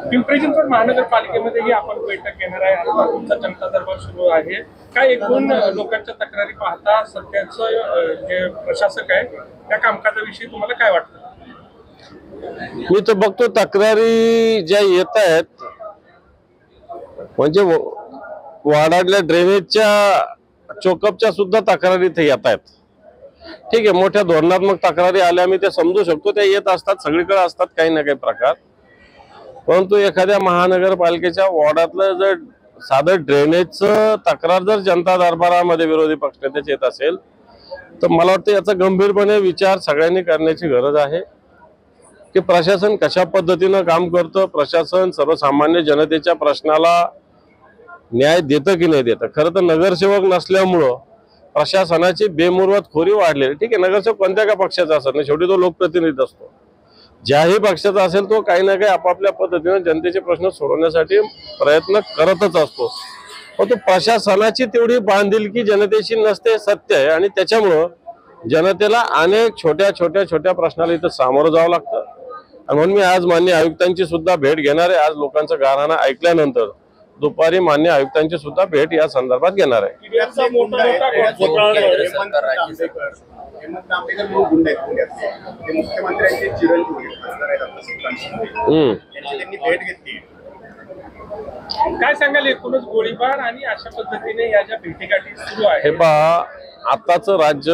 पिंपरी चिंचवड महानगरपालिकेमध्येही आपण बैठक घेणार आहे। आता तुमचा जनता दरबार सुरू आहे। काय एकूण लोकांच्या तक्रारी पाहता सध्याचं जे प्रशासक आहे त्या कामकाजाविषयी तुम्हाला काय वाटतं? मी तर बघतो तक्रारी ज्या येत आहेत म्हणजे वार्डातल्या ड्रेनेजच्या चोकअपच्या सुद्धा तक्रारी इथे येत आहेत। ठीक आहे, मोठ्या धोरणात्मक तक्रारी आल्या मी ते समजू शकतो, त्या येत असतात, सगळीकडे असतात काही ना काही प्रकार। परंतु एखाद्या महानगरपालिकेच्या वॉर्डातलं जर साधं ड्रेनेजचं तक्रार जर जनता दरबारामध्ये विरोधी पक्षनेत्याची येत असेल तर मला वाटतं याचा गंभीरपणे विचार सगळ्यांनी करण्याची गरज आहे की प्रशासन कशा पद्धतीनं काम करतं, प्रशासन सर्वसामान्य जनतेच्या प्रश्नाला न्याय देतं की नाही देतं। खरं तर नगरसेवक नसल्यामुळं प्रशासनाची बेमुरवतखोरी वाढलेली। ठीक आहे, नगरसेवक कोणत्या का पक्षाचा असेल ना, शेवटी तो लोकप्रतिनिधी असतो, ज्याही पक्षाचा असेल तो काही ना काही आपापल्या पद्धतीने जनतेचे प्रश्न सोडवण्यासाठी प्रयत्न करतच असतो। पण तो प्रशासनाची तेवढी बांधिलकी जनतेशी नसते, सत्य आहे। आणि त्याच्यामुळं जनतेला अनेक छोट्या प्रश्नाला इथं सामोरं जावं लागतं। आणि म्हणून मी आज मान्य आयुक्तांची सुद्धा भेट घेणार आहे। आज लोकांचा गाऱ्हाणा ऐकल्यानंतर दुपारी मान्य आयुक्तांची सुद्धा भेट या संदर्भात घेणार आहे। काय सांगाल एकूणच गोळीबार आणि अशा पद्धतीने या ज्या भेटीगाठी सुरू आहे? हे पहा, आताचं राज्य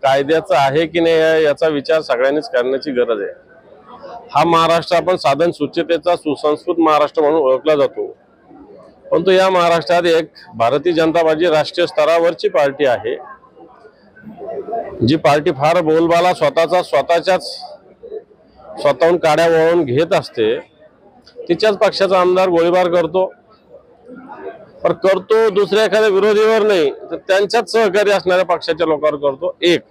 कायद्याचं आहे की नाही याचा विचार सगळ्यांनीच करण्याची गरज आहे। हा महाराष्ट्र आपण साधन सुचितेचा सुसंस्कृत महाराष्ट्र म्हणून ओळखला जातो, परंतु या महाराष्ट्रात एक भारतीय जनता पार्टी राष्ट्रीय स्तरावरची पार्टी आहे, जी पार्टी फार बोलबाला स्वतःहून काड्या वळून घेत असते। तिच्याच पक्षाचा आमदार गोळीबार करतो, पण करतो दुसऱ्या एखाद्या विरोधीवर नाही तर त्यांच्याच सहकारी असणाऱ्या पक्षाच्या लोकांवर करतो। एक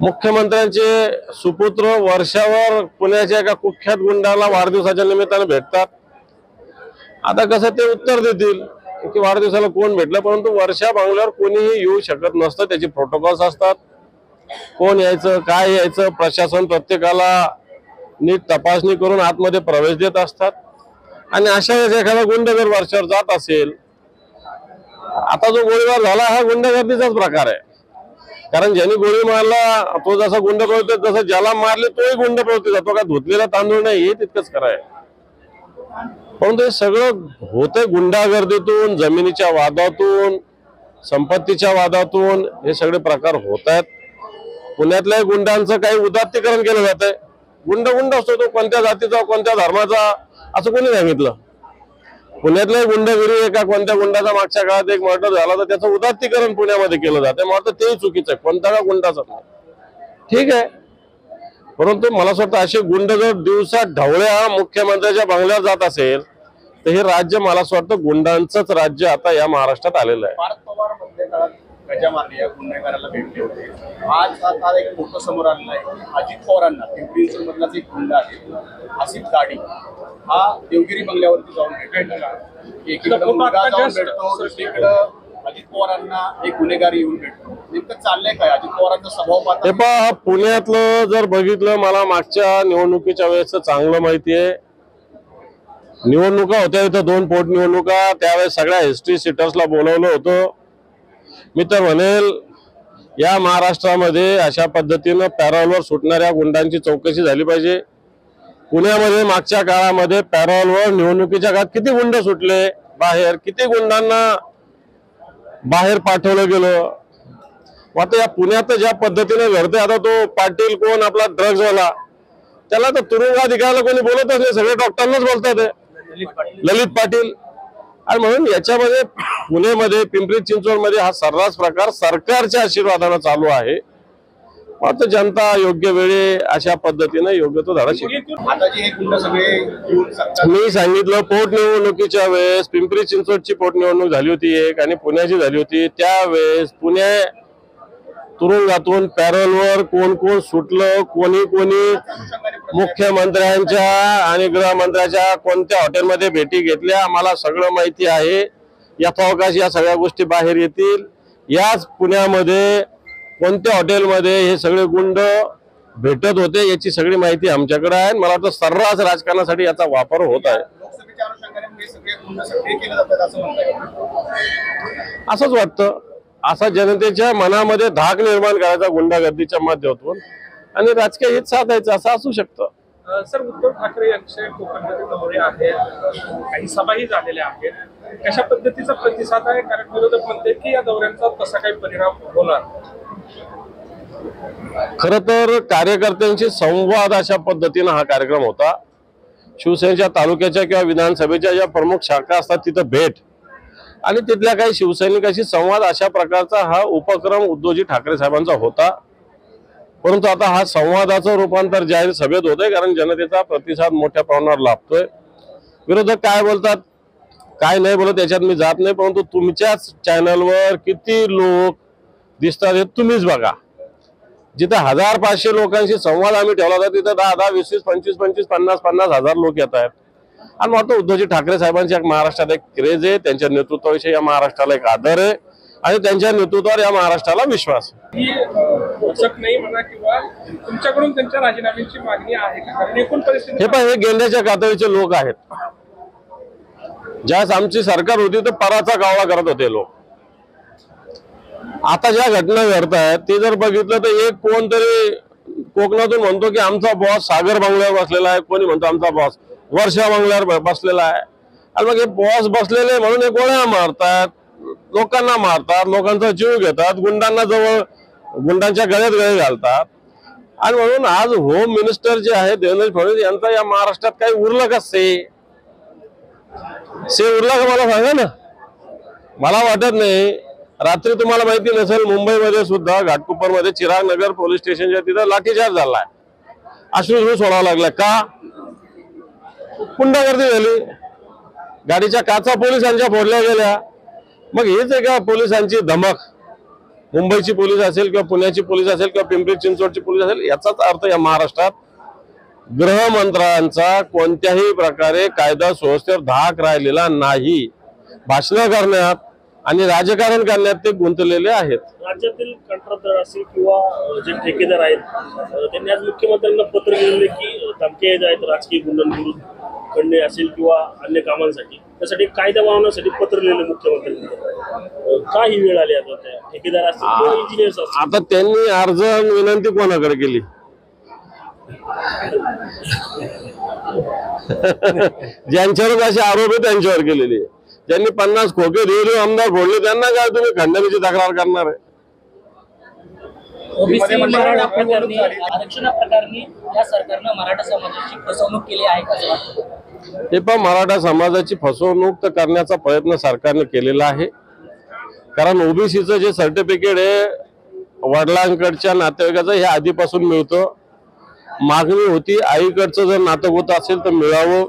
मुख्यमंत्र्यांचे सुपुत्र वर्षावर पुण्याच्या एका कुख्यात गुंडाला वाढदिवसाच्या निमित्ताने भेटतात। आता कसं ते उत्तर देतील की वाढदिवसाला कोण भेटलं, परंतु वर्षा बंगल्यावर कोणीही येऊ शकत नसतं, त्याची प्रोटोकॉल्स असतात, कोण यायचं काय यायचं, प्रशासन प्रत्येकाला नीट तपासणी करून आतमध्ये प्रवेश देत असतात। आणि अशा वेळेस एखादा गुंड जर वर्षावर जात असेल, आता जो गोळीबार झाला हा गुंडगर्दीचाच प्रकार आहे, कारण ज्यांनी गोळी मारला तो जसा गुंड पळतो तसं ज्याला मारले तोही गुंड पळतो जातो, का धुतलेला तांदूळ नाही हे तितकंच खरं आहे। परंतु हे सगळं होतंय गुंडागर्दीतून, जमिनीच्या वादातून, संपत्तीच्या वादातून हे सगळे प्रकार होत आहेत। पुण्यातल्या गुंडांचं काही उदात्तीकरण केलं जात आहे। गुंड असतो तो कोणत्या जातीचा कोणत्या धर्माचा असं कोणी सांगितलं? पुण्यातल्या गुंडगिरी एका कोणत्या गुंडाचा मागच्या काळात एक मर्डर झाला तर त्याचं उदात्तीकरण पुण्यामध्ये केलं जातं, मला वाटतं तेही चुकीचं आहे, कोणता का गुंडाचा ठीक आहे। परंतु मला असं वाटतं असे गुंड जर दिवसा ढवळ्या मुख्यमंत्र्याच्या बंगल्यावर जात असेल तर हे राज्य मला असं वाटतं गुंडांचंच राज्य आता या महाराष्ट्रात आलेलं आहे। भारत पवार मधल्या काळात गजा मारली या गुन्हेगाराला भेटले होते। आज हा काळ एक मोठं समोर आलेला आहे की अजित पवारांना पिंपरी चिंचवडमधलाच एक गुंडा आहे आसिफ दाडी हा देवगिरी बंगल्यावरती जाऊन भेटला। एकीकडे मुलगा जाऊन भेटतो, दुसरीकडं अजित पवारांना एक गुन्हेगार येऊन भेटतो। नेमकं चाललंय काय अजित पवारांचा स्वभाव पाहता? हे पहा, पुण्यातलं जर बघितलं, मला मागच्या निवडणुकीच्या वेळेस चांगलं माहिती आहे। निवडणुका होत्या इथं 2 पोटनिवडणुका, त्यावेळेस सगळ्या हिस्ट्री सीटर्सला बोलवलं होतं। मी तर म्हणेल या महाराष्ट्रामध्ये अशा पद्धतीनं पॅरोलवर सुटणाऱ्या गुंडांची चौकशी झाली पाहिजे। पुण्यामध्ये मागच्या काळामध्ये पॅरोलवर निवडणुकीच्या काळात किती गुंड सुटले बाहेर, किती गुंडांना बाहेर पाठवलं गेलं। आता या पुण्यात ज्या पद्धतीने घडते, आता तो पाटील कोण आपला ड्रग्सवाला, त्याला तर तुरुंगाधिकाऱ्याला कोणी बोलतच नाही, सगळे डॉक्टरांनाच बोलतात, ललित पाटील। आणि म्हणून याच्यामध्ये पुण्यामध्ये पिंपरी चिंचवडमध्ये हा सर्रास प्रकार सरकारच्या आशीर्वादाने चालू आहे। आता जनता योग्य वेळी अशा पद्धतीने योग्य तो धडा शिकेल। आता जे हे गुंड सगळे मी सांगितलं पोटनिवडणुकीच्या वेळेस पिंपरी चिंचवडची पोटनिवडणूक झाली होती एक आणि पुण्याची झाली होती, त्यावेळेस पुणे तुरुंगातून पॅरोलवर कोण कोण सुटलं, कोणी मुख्यमंत्र्यांच्या आणि गृहमंत्र्याच्या कोणत्या हॉटेलमध्ये भेटी घेतल्या मला सगळं माहिती आहे। यथावकाश या सगळ्या गोष्टी बाहेर येतील। याच पुण्यामध्ये कोणत्या हॉटेलमध्ये हे सगळे गुंड भेटत होते याची सगळी माहिती आमच्याकडे आहे. मला वाटतं सर्रास राजकारणासाठी याचा वापर होत आहे लोकसभेच्या अनुषंगाने हे सगळे गुन्हे सक्रिय केले जातात असं म्हणताय. असंच वाटतं. असा जनतेच्या मनामध्ये धाक निर्माण करायचा गुंडागर्दीच्या माध्यमातून आणि राजकीय हित साधायचं असं असू शकतं. सर, उद्धव ठाकरे यांचे कोकणमध्ये दौरे आहेत, काही सभाही झालेल्या आहेत. कशा पद्धतीचा प्रतिसाद आहे? कारण विरोधक म्हणते की या दौऱ्यांचा तसा काही परिणाम होणार. खरं तर कार्यकर्त्यांशी संवाद अशा पद्धतीनं हा कार्यक्रम होता. शिवसेनेच्या तालुक्याच्या किंवा विधानसभेच्या ज्या प्रमुख शाखा असतात तिथं भेट आणि तिथल्या काही शिवसैनिकांशी संवाद अशा प्रकारचा हा उपक्रम उद्धवजी ठाकरे साहेबांचा होता. परंतु आता हा संवादाचं रूपांतर जाहीर सभेत होतंय, कारण जनतेचा प्रतिसाद मोठ्या प्रमाणावर लाभतोय. विरोधक काय बोलतात काय नाही बोलत याच्यात मी जात नाही, परंतु तुमच्याच चॅनलवर किती लोक दिसतात हे तुम्हीच बघा. जिथे 1000-500 लोकांशी संवाद आम्ही ठेवला होता तिथे 10-10, 20-20, 25-25, 50-50 हजार लोक येत आहेत. आणि वाटतं उद्धवजी ठाकरे साहेबांची महाराष्ट्रात एक क्रेज आहे, त्यांच्या नेतृत्वाविषयी या महाराष्ट्राला एक आदर आहे आणि त्यांच्या नेतृत्वावर या महाराष्ट्राला विश्वास आहे. ही वचक नाही म्हणा किंवा तुमच्याकडून त्यांच्या राजीनाम्याची मागणी आहे का? कारण एकूण परिस्थिती हे पण हे गेंड्याच्या कातळीचे लोक आहेत. ज्यावेळेस आमची सरकार होती तर पराचा कावळा करत होते लोक. आता ज्या घटना घडत आहेत ते जर बघितलं तर एक कोणतरी कोकणातून म्हणतो की आमचा बॉस सागर बंगल्यावर बसलेला आहे, कोणी म्हणतो आमचा बॉस वर्षा बंगल्यावर बसलेला आहे. आणि मग हे बॉस बसलेले म्हणून हे गोळ्या मारतात, लोकांना मारतात, लोकांचा जीव घेतात, गुंडांना जवळ गुंडांच्या गळ्यात गळे घालतात. आणि म्हणून आज होम मिनिस्टर जे आहे देवेंद्र फडणवीस यांचा या महाराष्ट्रात काही उरलं का? से उरला का मला सांगा ना. मला वाटत नाही. रात्री तुम्हाला माहिती नसेल मुंबईमध्ये सुद्धा घाटकोपरमध्ये चिराग नगर पोलीस स्टेशनच्या तिथं लाठीचार्ज झालाय. अश्रू सोडावं लागलं का? गुंडागर्दी झाली, गाडीच्या काचा पोलिसांच्या फोडल्या गेल्या. मग हेच आहे का पोलिसांची धमक? मुंबईची पोलीस असेल किंवा पुण्याची पोलीस असेल किंवा पिंपरी चिंचवडची पोलीस असेल, याचाच अर्थ या महाराष्ट्रात गृहमंत्र्यांचा कोणत्याही प्रकारे कायदा सुव्यवस्थेवर धाक राहिलेला नाही. भाषण करण्यात आणि राजकारण करण्यात ते गुंतलेले आहेत. राज्यातील कंत्राटदार असेल किंवा जे ठेकेदार आहेत त्यांनी आज मुख्यमंत्र्यांना पत्र लिहिलेले की धमक्या येत आहेत राजकीय गुंडांविरुद्ध खंडणी असेल किंवा अन्य कामांसाठी, त्यासाठी कायदा बनवण्यासाठी पत्र लिहिलं मुख्यमंत्र्यांनी. का ही वेळ आली आता? त्या ठेकेदार असतील किंवा इंजिनियर्स असतील, आता त्यांनी अर्ज विनंती कोणाकडे केली? ज्यांच्यावर असे आरोप आहे त्यांच्यावर केलेली. ज्यांनी 50 खोके देऊन आमदार फोडले त्यांना काय तुम्ही खंडणीची तक्रार करणार आहे? ओबीसी मराठा प्रकरणी आरक्षणाप्रकरणी या सरकारनं मराठा समाजाची फसवणूक केली आहे असं वाटतं? हे पण मराठा समाजाची फसवणूक तर करण्याचा प्रयत्न सरकारने केलेला आहे. कारण ओबीसीचं जे सर्टिफिकेट आहे वडिलांकडच्या नातेवाईकाचं हे आधीपासून मिळतं. मागणी होती आईकडचं जर नातं होत असेल तर मिळावं.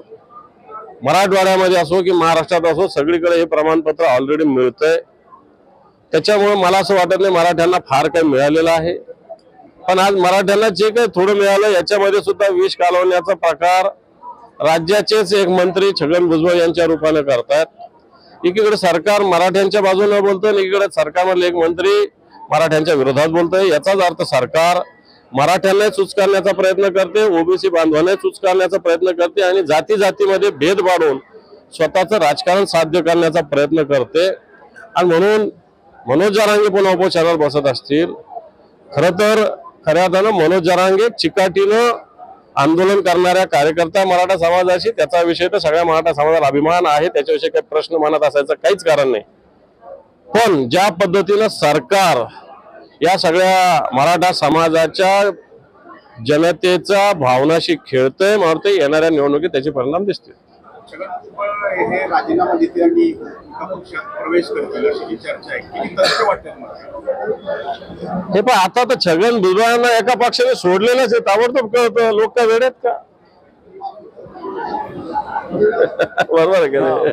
मराठवाड्यामध्ये असो की महाराष्ट्रात असो सगळीकडे हे प्रमाणपत्र ऑलरेडी मिळतंय. त्याच्यामुळे मला असं वाटत नाही मराठ्यांना फार काही मिळालेलं आहे. पण आज मराठ्यांना जे काही थोडं मिळालं याच्यामध्ये सुद्धा विष कालवण्याचा प्रकार राज्याचेच एक मंत्री छगन भुजबळ यांच्या रूपाने करतात. एकीकडे सरकार मराठ्यांच्या बाजूने बोलतोय आणि एकीकडे सरकारमधले एक मंत्री मराठ्यांच्या विरोधात बोलतोय. याचाच अर्थ सरकार मराठ्यांना चुचकारण्याचा प्रयत्न करते, ओबीसी बांधवांना चुचकारण्याचा प्रयत्न करते आणि जाती जातीमध्ये भेद पाडून स्वतःचं राजकारण साध्य करण्याचा प्रयत्न करते. आणि म्हणून मनोज जरांगे पुन्हा उपोषणावर बसत असतील. खरं तर खऱ्या अर्थानं मनोज जरांगे चिकाटीनं आंदोलन करणाऱ्या कार्यकर्ता मराठा समाजाशी, त्याचा विषय तर सगळ्या मराठा समाजाला अभिमान आहे, त्याच्याविषयी काही प्रश्न मनात असायचं काहीच कारण नाही. पण ज्या पद्धतीनं सरकार या सगळ्या मराठा समाजाच्या जनतेचा भावनाशी खेळतंय, मला वाटतं येणाऱ्या निवडणुकीत त्याचे परिणाम दिसतील. छगन भुजबळ हे राजीनामा देतील आणि पक्षात प्रवेश करतील अशी चर्चा आहे. किती तथ्य वाटतं तुम्हाला? हे पण आता तर छगन भुजबळांना एका पक्षाने सोडलेलंच आहे, ताबडतोब कळतं. लोक काय वेळ आहेत का? बरोबर आहे का नाही?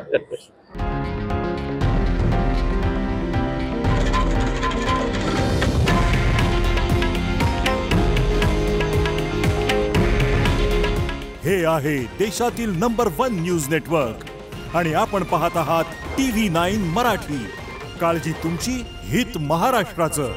हे आहे देशातील नंबर 1 न्यूज नेटवर्क आणि आपण पाहत आहात TV9 मराठी. काळजी तुमची, हित महाराष्ट्राचं.